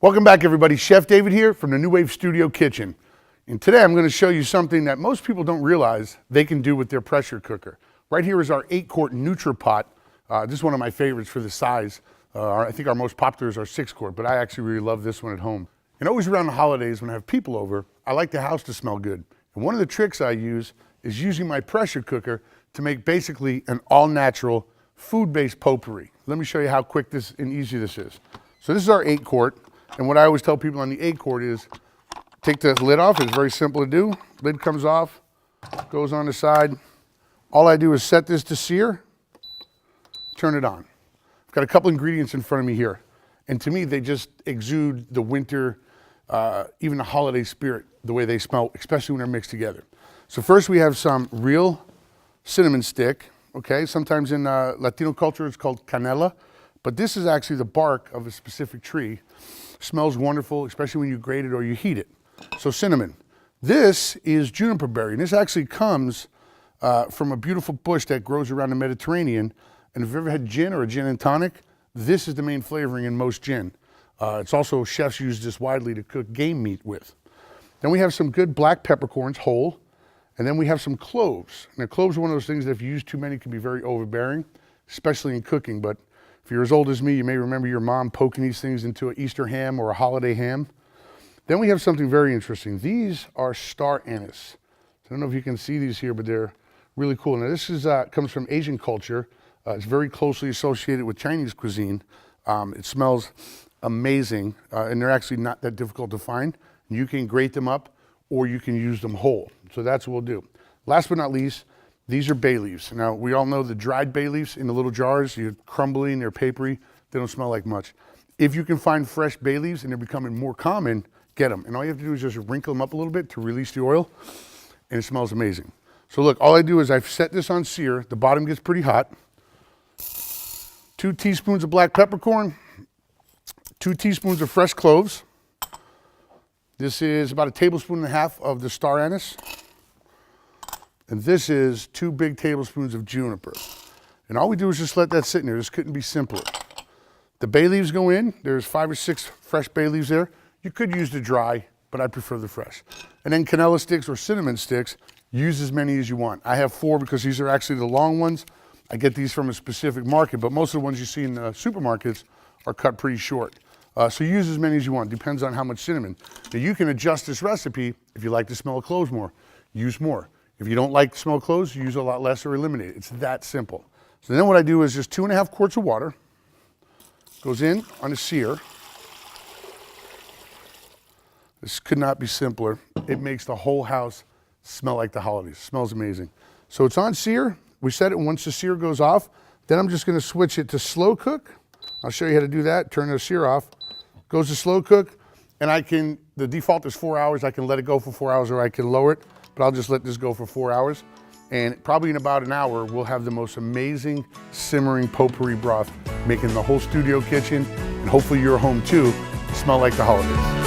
Welcome back, everybody. Chef David here from the New Wave Studio Kitchen. And today I'm going to show you something that most people don't realize they can do with their pressure cooker. Right here is our 8-quart NutriPot. This is one of my favorites for the size. I think our most popular is our 6-quart, but I actually really love this one at home. And always around the holidays when I have people over, I like the house to smell good. And one of the tricks I use is using my pressure cooker to make basically an all-natural food-based potpourri. Let me show you how quick this and easy this is. So this is our 8-quart. And what I always tell people on the 8-quart is take the lid off. It's very simple to do. Lid comes off, goes on the side. All I do is set this to sear, turn it on. I've got a couple ingredients in front of me here. And to me, they just exude the winter, even the holiday spirit, the way they smell, especially when they're mixed together. So first we have some real cinnamon stick, okay? Sometimes in Latino culture it's called canela, but this is actually the bark of a specific tree. Smells wonderful, especially when you grate it or you heat it. So cinnamon. This is juniper berry, and this actually comes from a beautiful bush that grows around the Mediterranean. And if you've ever had gin or a gin and tonic, this is the main flavoring in most gin. It's also, chefs use this widely to cook game meat with. Then we have some good black peppercorns, whole, and then we have some cloves. Now cloves are one of those things that if you use too many can be very overbearing, especially in cooking, but if you're as old as me, you may remember your mom poking these things into an Easter ham or a holiday ham. Then we have something very interesting. These are star anise. I don't know if you can see these here, but they're really cool. Now this is comes from Asian culture. It's very closely associated with Chinese cuisine. It smells amazing, and they're actually not that difficult to find. You can grate them up, or you can use them whole. So that's what we'll do. Last but not least, these are bay leaves. Now, we all know the dried bay leaves in the little jars, you're crumbly and they're papery, they don't smell like much. If you can find fresh bay leaves and they're becoming more common, get them. And all you have to do is just wrinkle them up a little bit to release the oil, and it smells amazing. So look, all I do is I've set this on sear, the bottom gets pretty hot. 2 teaspoons of black peppercorn, 2 teaspoons of fresh cloves. This is about 1.5 tablespoons of the star anise. And this is 2 big tablespoons of juniper. And all we do is just let that sit in there. This couldn't be simpler. The bay leaves go in. There's 5 or 6 fresh bay leaves there. You could use the dry, but I prefer the fresh. And then canela sticks or cinnamon sticks, use as many as you want. I have 4 because these are actually the long ones. I get these from a specific market, but most of the ones you see in the supermarkets are cut pretty short. So use as many as you want. Depends on how much cinnamon. Now you can adjust this recipe. If you like the smell of cloves more, use more. If you don't like the smell of cloves, use a lot less or eliminate it. It's that simple. So then what I do is just 2.5 quarts of water goes in on a sear. This could not be simpler. It makes the whole house smell like the holidays. It smells amazing. So it's on sear. We set it once the sear goes off. Then I'm just gonna switch it to slow cook. I'll show you how to do that. Turn the sear off. Goes to slow cook, and the default is 4 hours. I can let it go for 4 hours or I can lower it, but I'll just let this go for 4 hours. And probably in about an hour, we'll have the most amazing simmering potpourri broth, making the whole studio kitchen, and hopefully your home too, smell like the holidays.